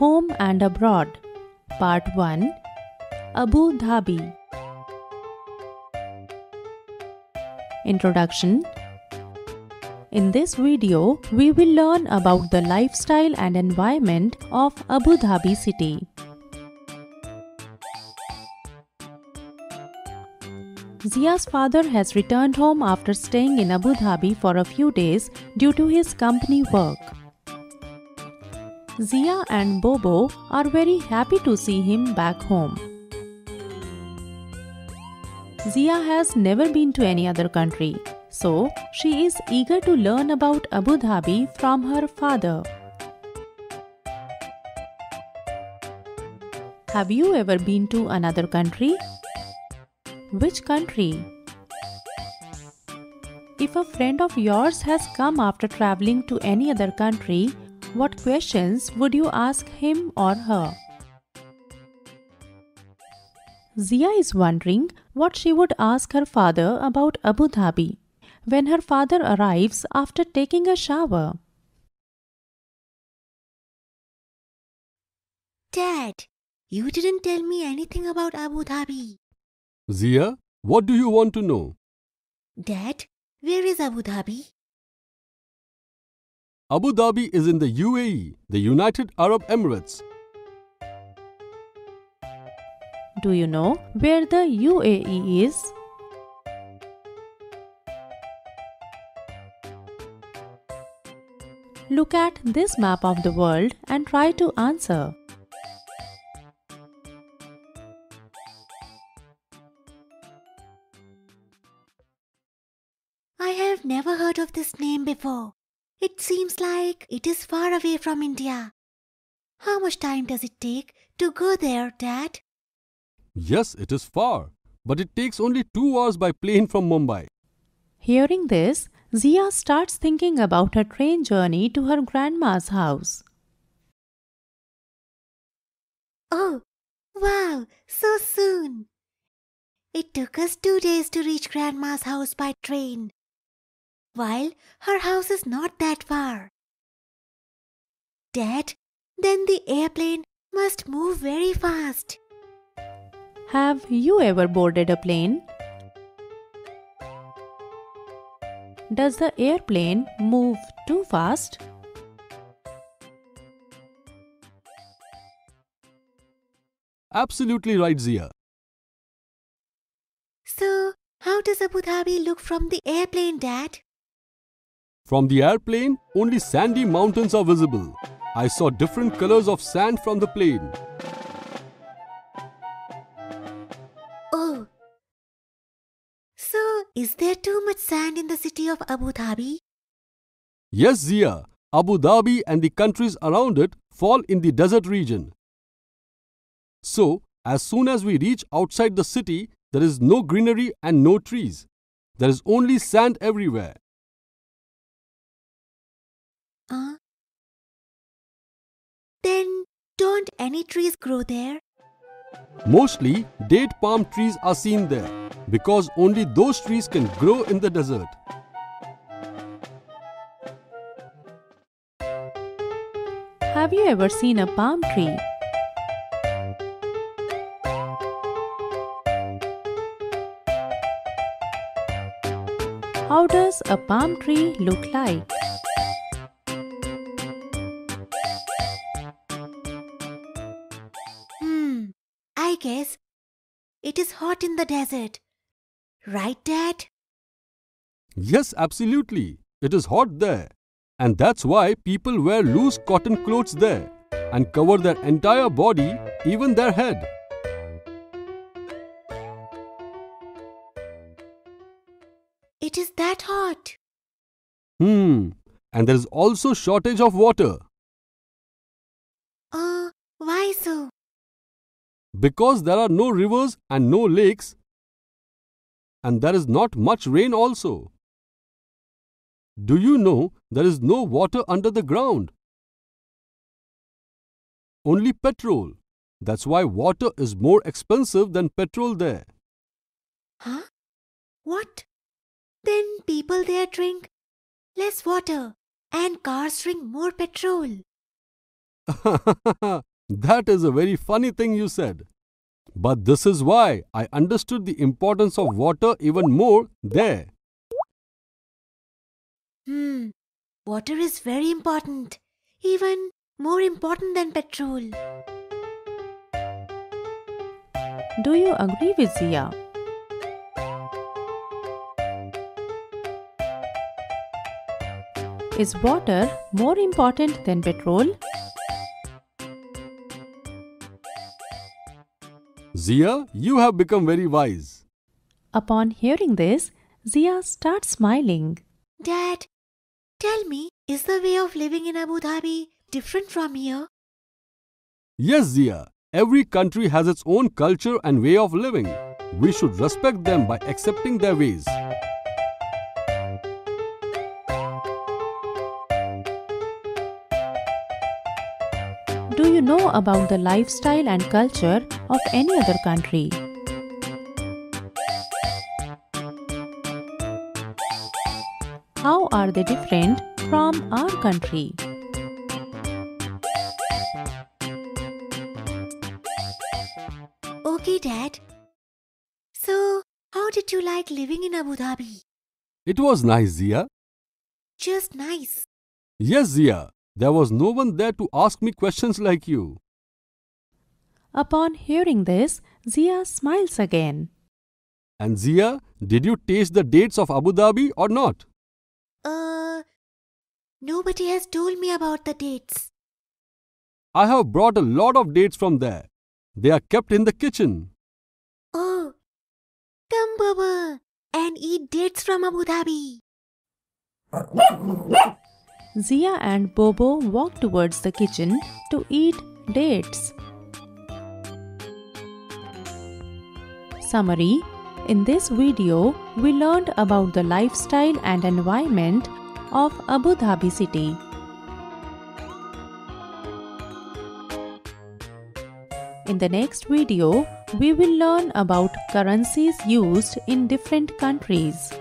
Home and Abroad, Part 1, Abu Dhabi. Introduction. In this video, we will learn about the lifestyle and environment of Abu Dhabi city. Zia's father has returned home after staying in Abu Dhabi for a few days due to his company work. Zia and Bobo are very happy to see him back home. Zia has never been to any other country, so she is eager to learn about Abu Dhabi from her father. Have you ever been to another country? Which country? If a friend of yours has come after traveling to any other country, what questions would you ask him or her? Zia is wondering what she would ask her father about Abu Dhabi when her father arrives after taking a shower. Dad, you didn't tell me anything about Abu Dhabi. Zia, what do you want to know? Dad, where is Abu Dhabi? Abu Dhabi is in the UAE, the United Arab Emirates. Do you know where the UAE is? Look at this map of the world and try to answer. I have never heard of this name before. It seems like it is far away from India. How much time does it take to go there, Dad? Yes, it is far, but it takes only 2 hours by plane from Mumbai. Hearing this, Zia starts thinking about her train journey to her grandma's house. Oh, wow, so soon. It took us 2 days to reach Grandma's house by train, while her house is not that far. Dad, then the airplane must move very fast. Have you ever boarded a plane? Does the airplane move too fast? Absolutely right, Zia. So, how does Abu Dhabi look from the airplane, Dad? From the airplane, only sandy mountains are visible. I saw different colors of sand from the plane. Oh. So, is there too much sand in the city of Abu Dhabi? Yes, Zia, Abu Dhabi and the countries around it fall in the desert region. So, as soon as we reach outside the city, there is no greenery and no trees. There is only sand everywhere. Then, don't any trees grow there? Mostly, date palm trees are seen there because only those trees can grow in the desert. Have you ever seen a palm tree? How does a palm tree look like? I guess it is hot in the desert. Right, Dad? Yes, absolutely. It is hot there. And that's why people wear loose cotton clothes there and cover their entire body, even their head. It is that hot. And there is also shortage of water. Why so? Because there are no rivers and no lakes, and there is not much rain also. Do you know there is no water under the ground? Only petrol. That's why water is more expensive than petrol there. Huh? What? Then people there drink less water and cars drink more petrol. That is a very funny thing you said. But this is why I understood the importance of water even more there. Water is very important. Even more important than petrol. Do you agree with Zia? Is water more important than petrol? Zia, you have become very wise. Upon hearing this, Zia starts smiling. Dad, tell me, is the way of living in Abu Dhabi different from here? Yes, Zia, every country has its own culture and way of living. We should respect them by accepting their ways. Do you know about the lifestyle and culture of any other country? How are they different from our country? Okay, Dad. So, how did you like living in Abu Dhabi? It was nice, Zia. Just nice. Yes, Zia, there was no one there to ask me questions like you. Upon hearing this, Zia smiles again. And Zia, did you taste the dates of Abu Dhabi or not? Nobody has told me about the dates. I have brought a lot of dates from there. They are kept in the kitchen. Oh, come Baba and eat dates from Abu Dhabi. Zia and Bobo walk towards the kitchen to eat dates. Summary: in this video, we learned about the lifestyle and environment of Abu Dhabi city. In the next video, we will learn about currencies used in different countries.